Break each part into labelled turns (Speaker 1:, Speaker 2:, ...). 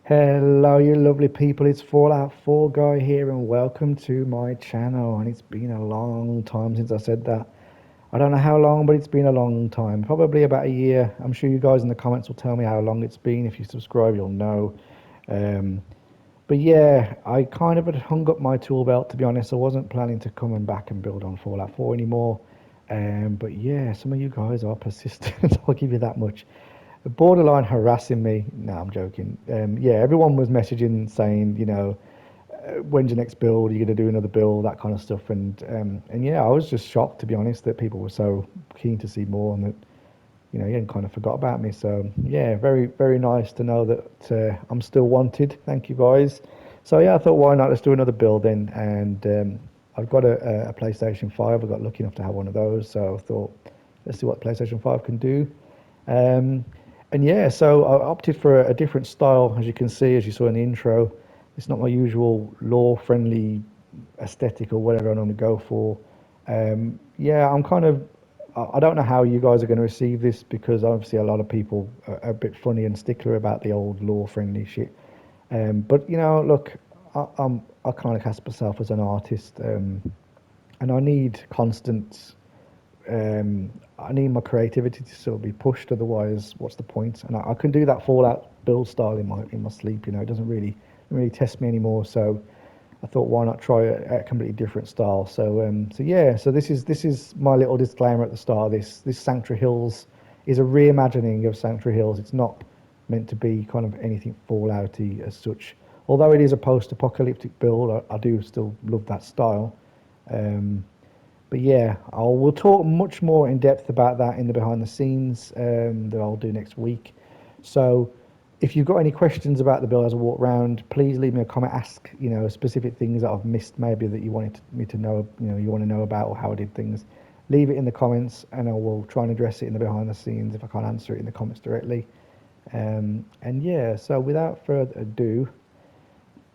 Speaker 1: Hello, you lovely people. It's Fallout 4 Guy here, and welcome to my channel. And it's been a long time since I said that. I don't know how long, but it's been a long time. Probably about a year. I'm sure you guys in the comments will tell me how long it's been. If you subscribe, you'll know. Um, but yeah, I kind of had hung up my tool belt, to be honest. I wasn't planning to come and back and build on Fallout 4 anymore. But yeah, some of you guys are persistent. I'll give you that much. Borderline harassing me. No, I'm joking. Yeah, everyone was messaging saying, when's your next build? Are you going to do another build? That kind of stuff. And yeah, I was just shocked, to be honest, that people were so keen to see more and that, you hadn't kind of forgot about me. So yeah, very, very nice to know that I'm still wanted. Thank you guys. So yeah, I thought, why not? Let's do another build then. And I've got a PlayStation 5. I got lucky enough to have one of those. So I thought, let's see what PlayStation 5 can do. Um, and yeah, so I opted for a different style, as you can see, as you saw in the intro. It's not my usual law-friendly aesthetic or whatever I normally go for. Yeah, I'm kind of. I don't know how you guys are going to receive this because obviously a lot of people are a bit funny and stickler about the old law-friendly shit. But look, I kind of cast myself as an artist, and I need constant I need my creativity to sort of be pushed. Otherwise, what's the point? And I can do that Fallout build style in my sleep. It doesn't really test me anymore. So I thought, why not try a completely different style? So yeah. So this is my little disclaimer at the start of this. This Sanctuary Hills is a reimagining of Sanctuary Hills. It's not meant to be kind of anything Fallouty as such. Although it is a post-apocalyptic build, I do still love that style. Um, but yeah, we'll talk much more in depth about that in the behind the scenes that I'll do next week. So if you've got any questions about the build as I walk around, please leave me a comment. Ask specific things that I've missed, maybe that you wanted me to know. You want to know about or how I did things. Leave it in the comments, and I will try and address it in the behind the scenes if I can't answer it in the comments directly. And yeah, so without further ado,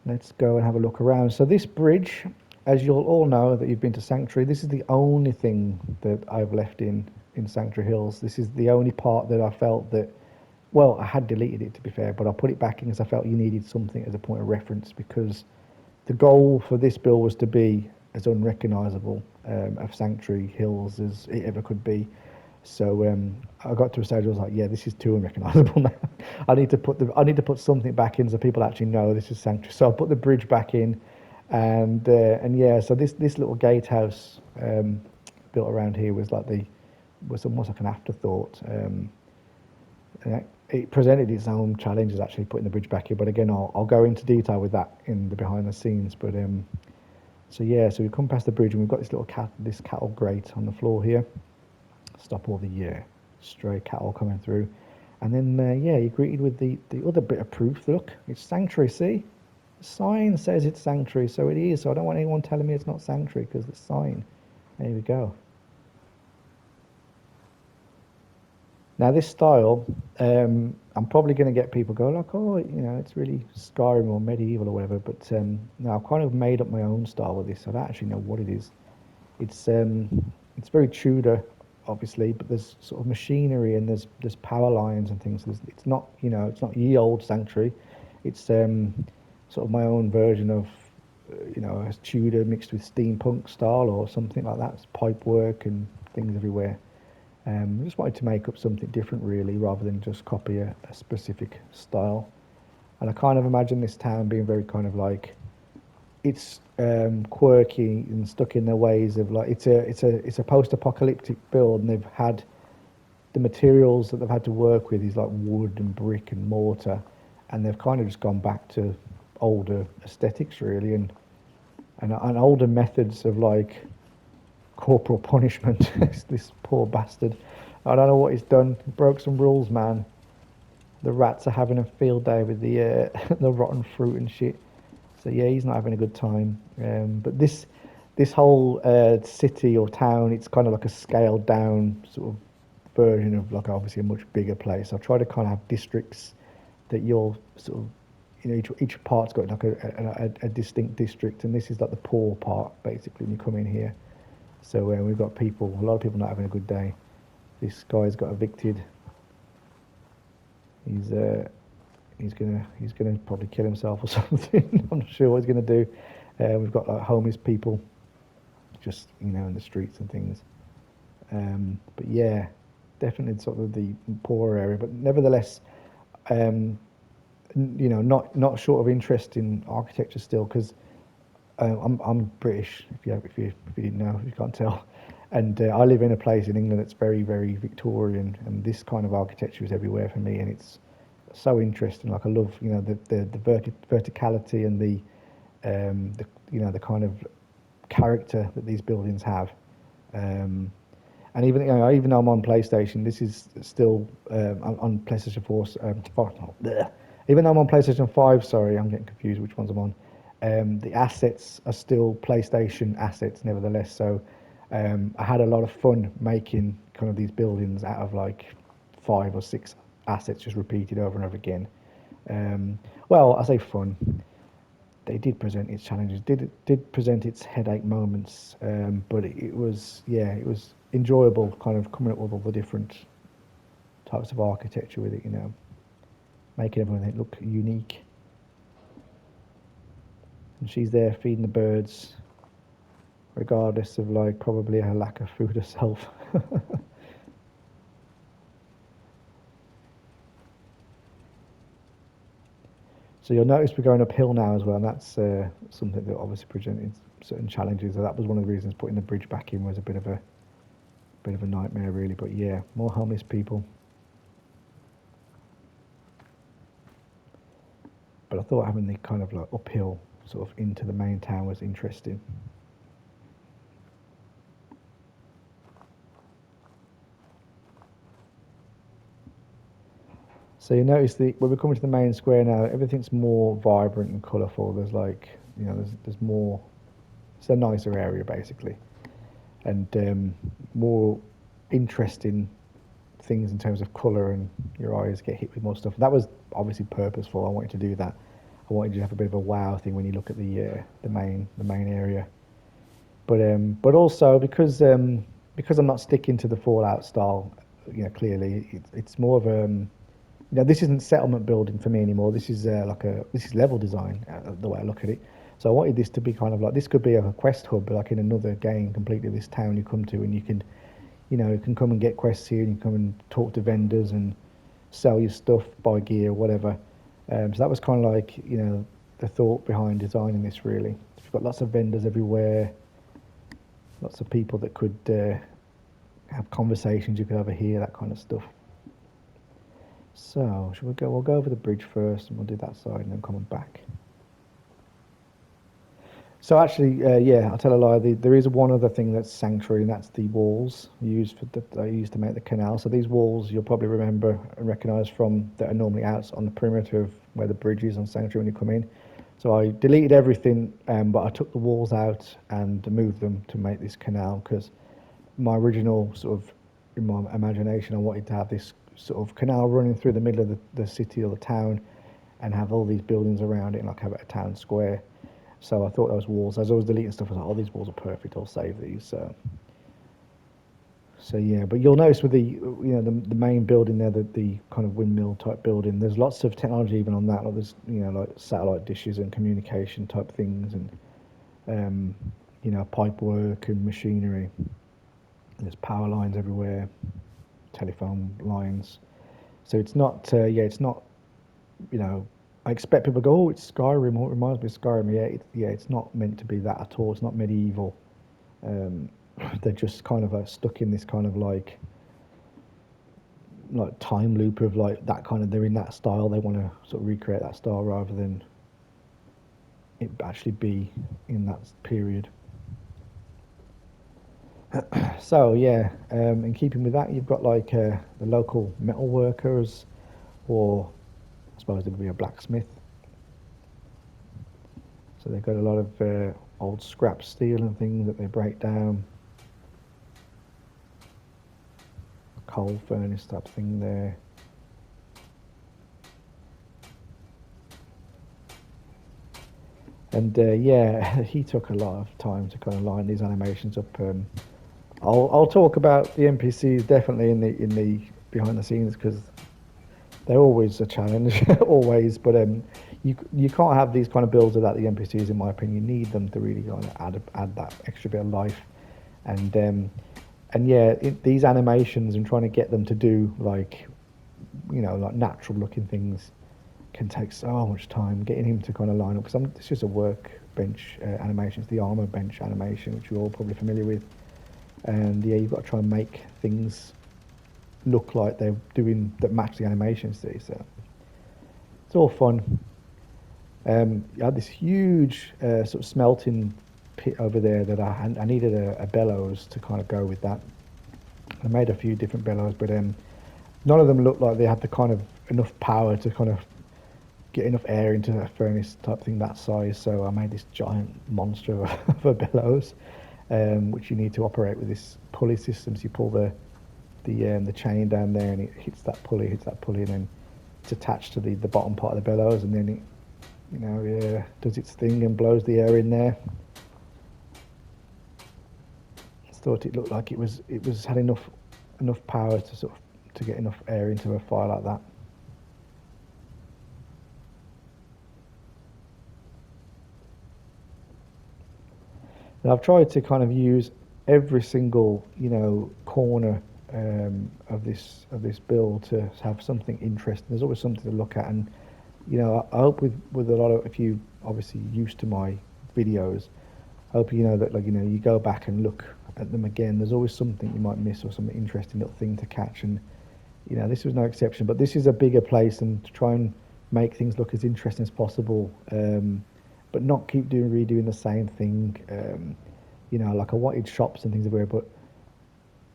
Speaker 1: let's go and have a look around. So this bridge, as you'll all know that you've been to Sanctuary, this is the only thing that I've left in Sanctuary Hills. This is the only part that I felt that, well, I had deleted it to be fair, but I put it back in because I felt you needed something as a point of reference because the goal for this build was to be as unrecognisable of Sanctuary Hills as it ever could be. So I got to a stage where I was like, yeah, this is too unrecognisable now. I need to put something back in so people actually know this is Sanctuary. So I put the bridge back in, and yeah, so this little gatehouse built around here was almost like an afterthought. It presented its own challenges actually putting the bridge back here, but again, I'll go into detail with that in the behind the scenes. But so yeah, so we come past the bridge and we've got this cattle grate on the floor here. Stop all the stray cattle coming through. And then, yeah, you're greeted with the other bit of proof. Look, it's Sanctuary, see? The sign says it's Sanctuary, so it is. So I don't want anyone telling me it's not Sanctuary because the sign. There we go. Now, this style, I'm probably going to get people go like, oh, it's really Skyrim or medieval or whatever. But no, I've kind of made up my own style with this. I don't actually know what it is. It's very Tudor, obviously, but there's sort of machinery and there's power lines and things. It's not ye old Sanctuary. It's sort of my own version of a Tudor mixed with steampunk style or something like that. It's pipe work and things everywhere. I just wanted to make up something different, really, rather than just copy a specific style. And I kind of imagine this town being very kind of like it's quirky and stuck in their ways of like it's a post-apocalyptic build, and they've had the materials that they've had to work with is like wood and brick and mortar, and they've kind of just gone back to older aesthetics really, and older methods of like corporal punishment. This poor bastard, I don't know what he's done. He broke some rules, man. The rats are having a field day with the the rotten fruit and shit. So yeah, he's not having a good time. But this whole city or town, it's kind of like a scaled down sort of version of like obviously a much bigger place. I try to kind of have districts that you'll sort of each part's got like a distinct district, and this is like the poor part basically when you come in here. So we've got a lot of people not having a good day. This guy's got evicted. He's he's gonna probably kill himself or something. I'm not sure what he's gonna do. We've got like homeless people, just in the streets and things. But yeah, definitely sort of the poorer area, but nevertheless, um, not short of interest in architecture still because I'm British. If you didn't know, if you can't tell, and I live in a place in England that's very very Victorian, and this kind of architecture is everywhere for me, and it's so interesting. Like I love the verticality and the kind of character that these buildings have. Um, and even though I'm on PlayStation, this is still on PlayStation 4. Even though I'm on PlayStation 5, sorry, I'm getting confused which ones I'm on. The assets are still PlayStation assets, nevertheless. So I had a lot of fun making kind of these buildings out of like 5 or 6 assets just repeated over and over again. Well, I say fun. They did present its challenges, did present its headache moments, but it was it was enjoyable, kind of coming up with all the different types of architecture with it, making everything look unique. And she's there feeding the birds, regardless of like probably her lack of food herself. So you'll notice we're going uphill now as well, and that's something that obviously presented certain challenges. So that was one of the reasons putting the bridge back in was a bit of a nightmare, really. But yeah, more homeless people. But I thought having the kind of like uphill sort of into the main town was interesting. So you notice when we're coming to the main square now, everything's more vibrant and colourful. There's like there's more. It's a nicer area basically, and more interesting things in terms of colour, and your eyes get hit with more stuff. That was obviously purposeful. I wanted to do that. I wanted you to have a bit of a wow thing when you look at the main area. But also because I'm not sticking to the Fallout style, clearly it's more of this isn't settlement building for me anymore. This is level design, the way I look at it. So I wanted this to be kind of like this could be a quest hub, like in another game, completely this town you come to, and you can come and get quests here, and you can come and talk to vendors and sell your stuff, buy gear, whatever. So that was kind of like the thought behind designing this. Really, you've got lots of vendors everywhere, lots of people that could have conversations you could overhear, that kind of stuff. So, should we go? We'll go over the bridge first, and we'll do that side, and then coming back. So actually, yeah, I'll tell a lie. There is one other thing that's sanctuary, and that's the walls used to make the canal. So these walls, you'll probably remember and recognise from that are normally out on the perimeter of where the bridge is on sanctuary when you come in. So I deleted everything, but I took the walls out and moved them to make this canal because my original sort of in my imagination, I wanted to have this sort of canal running through the middle of the city or the town, and have all these buildings around it, and like have it a town square. So I thought those walls, as I was deleting stuff, I was like, oh, these walls are perfect, I'll save these. So yeah, but you'll notice with the main building there, the kind of windmill type building, there's lots of technology even on that. Like there's like satellite dishes and communication type things, and pipe work and machinery. There's power lines everywhere, telephone lines. So it's not it's not I expect people to go, oh, it's Skyrim, or it reminds me of Skyrim. It's not meant to be that at all. It's not medieval. Um, they're just kind of stuck in this kind of like time loop of like that kind of, they're in that style. They want to sort of recreate that style rather than it actually be in that period. So yeah, in keeping with that, you've got like the local metal workers, or I suppose it would be a blacksmith. So they've got a lot of old scrap steel and things that they break down. A coal furnace type thing there. And yeah, he took a lot of time to kind of line these animations up. I'll talk about the NPCs definitely in the behind the scenes because they're always a challenge, always. But you can't have these kind of builds without the NPCs, in my opinion. You need them to really kind of add that extra bit of life, and yeah, these animations and trying to get them to do like like natural looking things can take so much time. Getting him to kind of line up, because it's just a workbench animation. It's the armor bench animation, which you're all probably familiar with. And yeah, you've got to try and make things look like they're doing that match the animations. See, so it's all fun. You had this huge sort of smelting pit over there that I needed a bellows to kind of go with that. I made a few different bellows, but none of them looked like they had the kind of enough power to kind of get enough air into a furnace type thing that size. So I made this giant monster of a bellows, which you need to operate with this pulley system. So you pull the chain down there, and it hits that pulley, and then it's attached to the bottom part of the bellows, and then it does its thing and blows the air in there. I thought it looked like it was had enough power to sort of to get enough air into a fire like that. And I've tried to kind of use every single corner of this build to have something interesting. There's always something to look at, and I hope with a lot of, if you obviously used to my videos, I hope that you go back and look at them again. There's always something you might miss or some interesting little thing to catch, and this was no exception. But this is a bigger place, and to try and make things look as interesting as possible, but not keep redoing the same thing. Like I wanted shops and things everywhere, but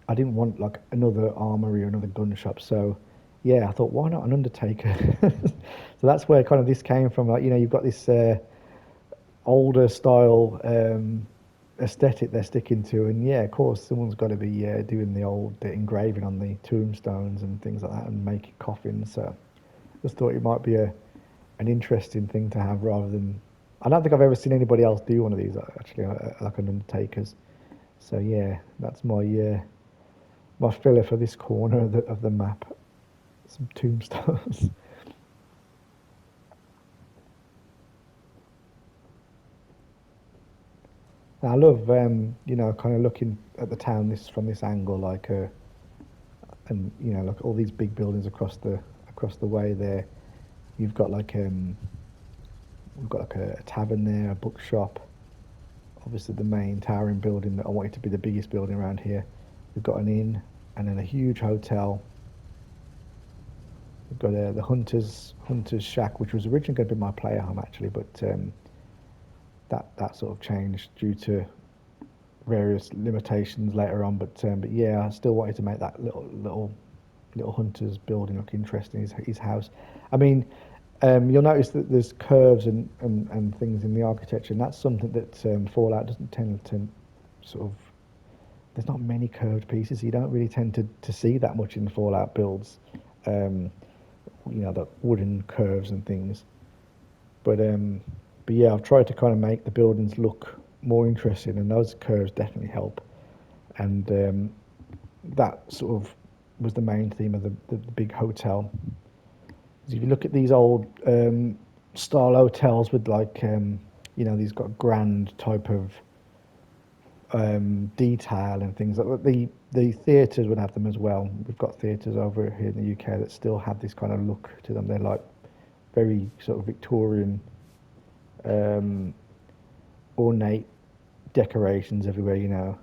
Speaker 1: I didn't want like another armory or another gun shop. So yeah, I thought, why not an undertaker? So that's where kind of this came from. Like you've got this older style aesthetic they're sticking to, and yeah, of course, someone's got to be doing the old engraving on the tombstones and things like that, and making coffins. So just thought it might be an interesting thing to have, rather than, I don't think I've ever seen anybody else do one of these actually, like an undertaker's. So yeah, that's my filler for this corner of the map. Some tombstones. I love kind of looking at the town from this angle, like and like all these big buildings across the way there. You've got like we've got like a tavern there, a bookshop. Obviously, the main towering building that I want it to be the biggest building around here. We've got an inn, and then a huge hotel. We've got the Hunter's Shack, which was originally going to be my player home actually, but that sort of changed due to various limitations later on. But yeah, I still wanted to make that little Hunter's building look interesting. His house. I mean, you'll notice that there's curves and things in the architecture, and that's something that Fallout doesn't tend to sort of. There's not many curved pieces. So you don't really tend to see that much in Fallout builds. The wooden curves and things. But yeah, I've tried to kind of make the buildings look more interesting, and those curves definitely help. And that sort of was the main theme of the big hotel. If you look at these old style hotels with like these got grand type of detail and things like that. The theatres would have them as well. We've got theatres over here in the UK that still have this kind of look to them. They're like very sort of Victorian, ornate decorations everywhere.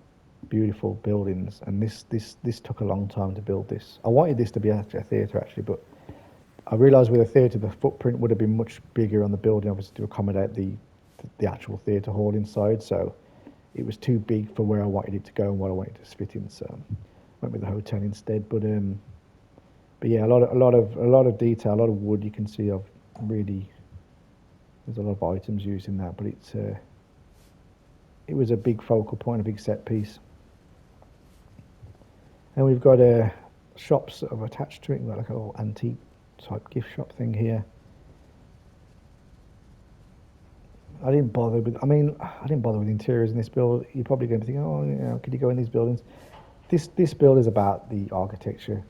Speaker 1: Beautiful buildings. And this took a long time to build this. I wanted this to be a theatre actually, but I realised with a theatre the footprint would have been much bigger on the building, obviously, to accommodate the actual theatre hall inside. So it was too big for where I wanted it to go and what I wanted to fit in. So I went with the hotel instead. But yeah, a lot of detail, a lot of wood. You can see I've really, there's a lot of items used in that, but it was a big focal point, a big set piece. And we've got shops sort of attached to it. We've got like a little antique type gift shop thing here. I didn't bother with interiors in this build. You're probably going to think, oh, could you go in these buildings? This build is about the architecture.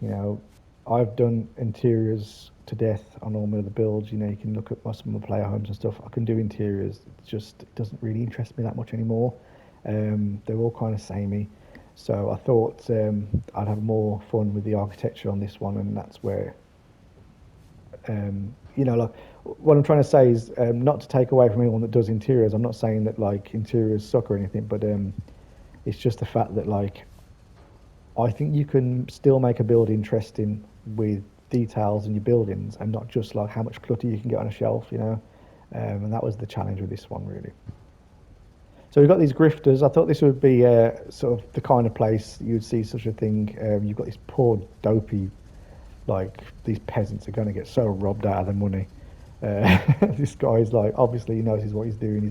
Speaker 1: I've done interiors to death on all my other builds. You know, you can look at some of my player homes and stuff. I can do interiors. It doesn't really interest me that much anymore. They're all kind of samey. So I thought I'd have more fun with the architecture on this one, and that's where, you know, like what I'm trying to say is not to take away from anyone that does interiors. I'm not saying that like interiors suck or anything, but it's just the fact that like I think you can still make a build interesting with details in your buildings and not just like how much clutter you can get on a shelf, you know. And that was the challenge with this one, really. So we've got these grifters. I thought this would be sort of the kind of place you'd see such a thing. You've got this poor dopey, like these peasants are going to get so robbed out of their money. This guy's like, obviously he knows what he's doing.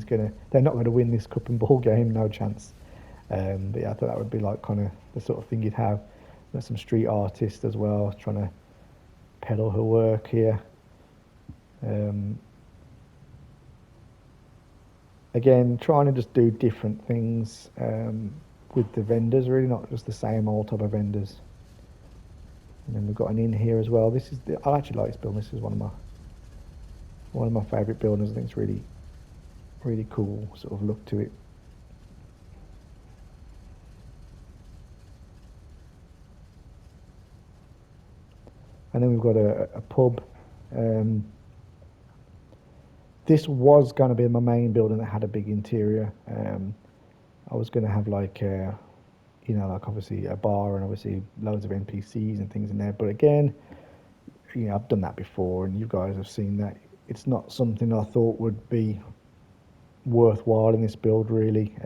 Speaker 1: They're not going to win this cup and ball game, no chance. But yeah, I thought that would be like kind of the sort of thing you'd have. There's some street artists as well, trying to peddle her work here. Again, trying to just do different things with the vendors, really, not just the same old type of vendors. And then we've got an inn here as well. I actually like this building. This is one of my favourite buildings. I think it's really, really cool sort of look to it. And then we've got a pub. This was going to be my main building that had a big interior. I was going to have like, you know, like obviously a bar and obviously loads of NPCs and things in there. But again, you know, I've done that before and you guys have seen that. It's not something I thought would be worthwhile in this build, really.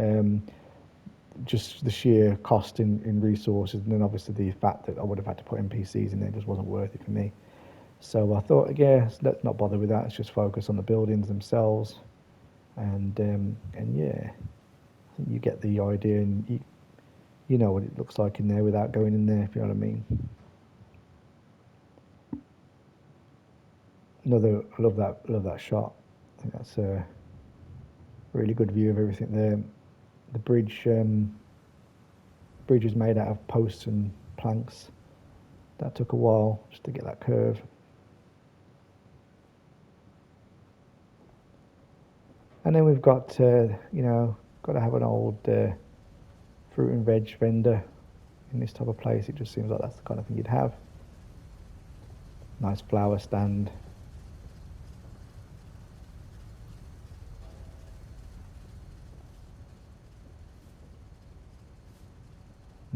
Speaker 1: Just the sheer cost in resources, and then obviously the fact that I would have had to put NPCs in there just wasn't worth it for me. So I thought, yeah, let's not bother with that. Let's just focus on the buildings themselves, and yeah, I think you get the idea, and you know what it looks like in there without going in there, if you know what I mean. I love that shot. I think that's a really good view of everything there. The bridge is made out of posts and planks. That took a while just to get that curve. And then we've got, you know, got to have an old fruit and veg vendor in this type of place. It just seems like that's the kind of thing you'd have. Nice flower stand.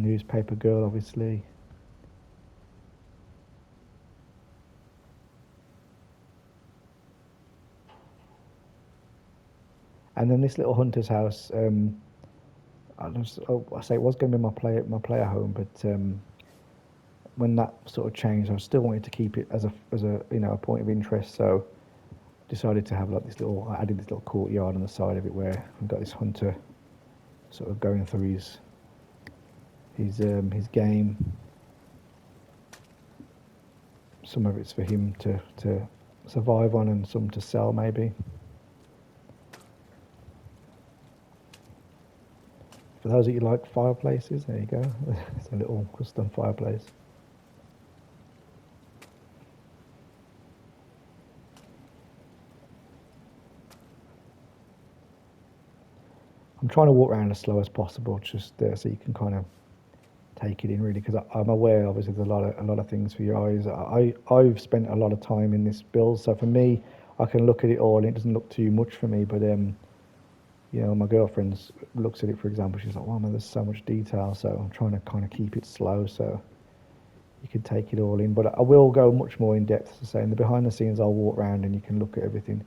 Speaker 1: Newspaper girl, obviously. And then this little hunter's house. I say it was going to be my player home, but when that sort of changed, I still wanted to keep it as a you know, a point of interest. So decided to have like I added this little courtyard on the side of it where I've got this hunter sort of going through his game. Some of it's for him to survive on, and some to sell maybe. For those of you like fireplaces, there you go. It's a little custom fireplace. I'm trying to walk around as slow as possible, just so you can kind of take it in, really, because I'm aware obviously there's a lot of things for your eyes. I've spent a lot of time in this build, so for me, I can look at it all and it doesn't look too much for me. But you know, my girlfriend looks at it, for example, she's like, "Wow, man, there's so much detail." So I'm trying to kind of keep it slow so you can take it all in. But I will go much more in depth. To say in the behind the scenes, I'll walk around and you can look at everything,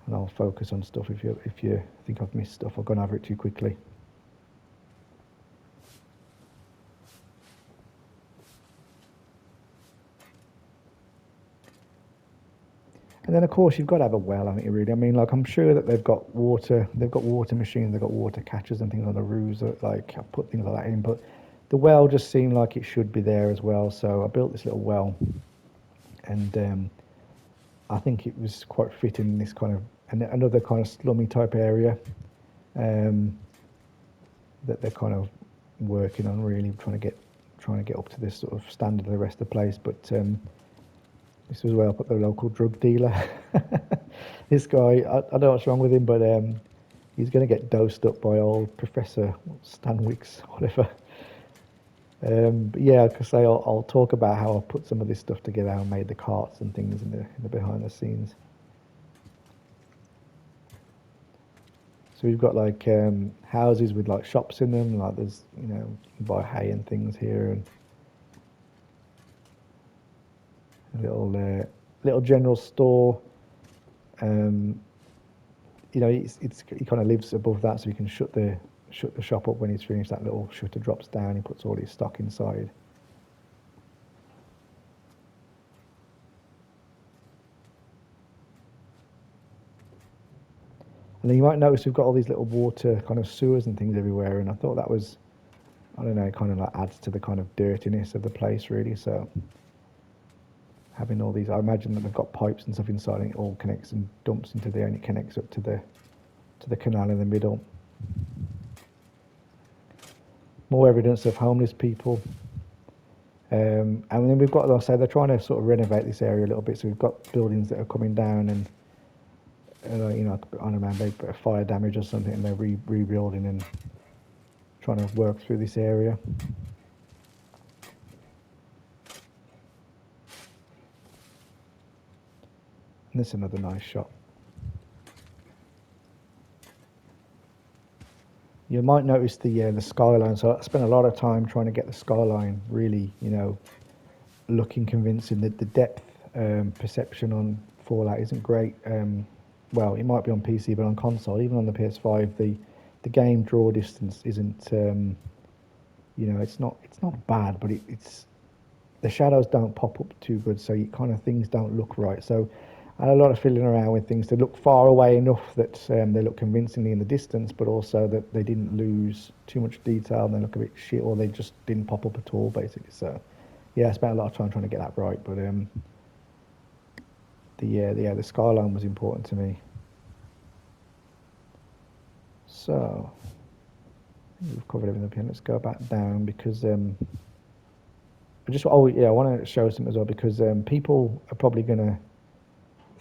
Speaker 1: and I'll focus on stuff if you think I've missed stuff or gone over it too quickly. And then of course you've got to have a well, haven't you, really? I mean, like, I'm sure that they've got water machines, they've got water catchers and things on the roofs, like I've put things like that in, but the well just seemed like it should be there as well. So I built this little well, and I think it was quite fitting in this kind of another kind of slummy type area that they're kind of working on, really trying to get up to this sort of standard of the rest of the place. But This is where I put the local drug dealer. This guy, I don't know what's wrong with him, but he's going to get dosed up by old Professor Stanwix, whatever. But yeah, like I say, I'll talk about how I put some of this stuff together, how I made the carts and things in the behind the scenes. So we've got like houses with like shops in them, like there's, you know, you can buy hay and things here, and a little general store. You know, he kind of lives above that, so he can shut the shop up when he's finished. That little shutter drops down. He puts all his stock inside. And then you might notice we've got all these little water kind of sewers and things everywhere. And I thought that was, I don't know, it kind of like adds to the kind of dirtiness of the place, really. So having all these, I imagine that they've got pipes and stuff inside, and it all connects and dumps into there, and it connects up to the canal in the middle. More evidence of homeless people. And then we've got, like I say, they're trying to sort of renovate this area a little bit. So we've got buildings that are coming down, and you know, I don't know, maybe a fire damage or something, and they're rebuilding and trying to work through this area. And this is another nice shot. You might notice the skyline. So I spent a lot of time trying to get the skyline really, you know, looking convincing. The depth perception on Fallout isn't great. Well, it might be on PC, but on console, even on the PS5, the game draw distance isn't. You know, it's not bad, but it's the shadows don't pop up too good, so you kind of things don't look right. So I had a lot of fiddling around with things to look far away enough that they look convincingly in the distance, but also that they didn't lose too much detail and they look a bit shit, or they just didn't pop up at all, basically. So yeah, I spent a lot of time trying to get that right, but the skyline was important to me. So we've covered everything up here. Let's go back down because I want to show something as well, because people are probably going to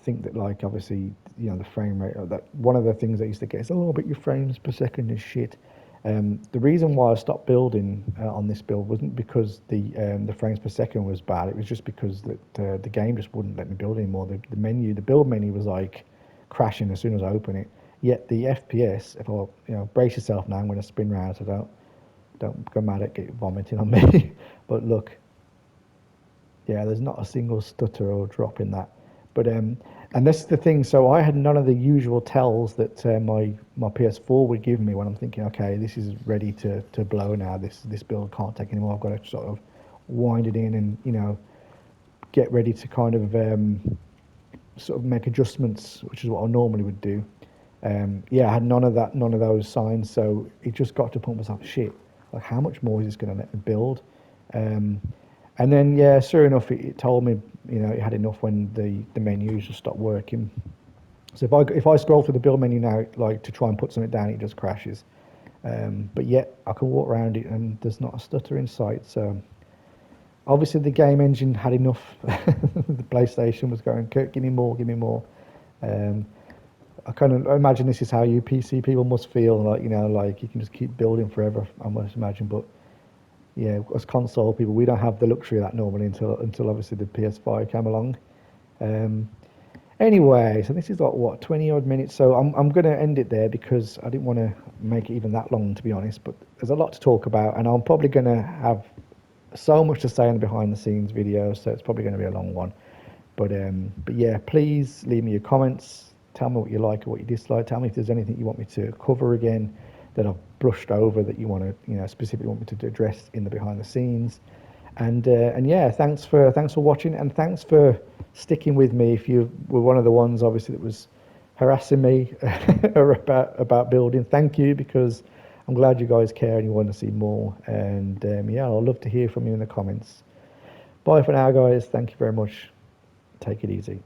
Speaker 1: think that, like, obviously, you know, the frame rate, or that one of the things I used to get is, oh, but your frames per second is shit. The reason why I stopped building on this build wasn't because the frames per second was bad. It was just because that the game just wouldn't let me build anymore. The build menu was like crashing as soon as I open it. Yet the FPS, if I, you know, brace yourself now, I'm going to spin round, so don't go mad at get vomiting on me. But look, yeah, there's not a single stutter or drop in that. But and this is the thing. So I had none of the usual tells that my PS4 would give me when I'm thinking, okay, this is ready to blow now. This build can't take anymore. I've got to sort of wind it in and, you know, get ready to kind of sort of make adjustments, which is what I normally would do. Yeah, I had none of those signs. So it just got to the point where I was like, shit, like how much more is this going to let me build? And then, yeah, sure enough, it told me, you know, it had enough when the menus just stopped working. So if I scroll through the build menu now, like to try and put something down, it just crashes. But yet I can walk around it and there's not a stutter in sight. So obviously the game engine had enough. The PlayStation was going, Kurt, give me more, give me more. I kind of imagine this is how you PC people must feel, like, you know, like you can just keep building forever, I must imagine. But yeah, as console people, we don't have the luxury of that normally until obviously the PS5 came along. Anyway, so this is like what, 20 odd minutes. So I'm going to end it there because I didn't want to make it even that long, to be honest. But there's a lot to talk about, and I'm probably going to have so much to say in the behind the scenes video, so it's probably going to be a long one. But yeah, please leave me your comments. Tell me what you like or what you dislike. Tell me if there's anything you want me to cover again that I've brushed over that you want to, you know, specifically want me to address in the behind the scenes. And yeah, thanks for watching, and thanks for sticking with me. If you were one of the ones, obviously, that was harassing me about building, thank you, because I'm glad you guys care and you want to see more. And yeah, I'd love to hear from you in the comments. Bye for now, guys. Thank you very much. Take it easy.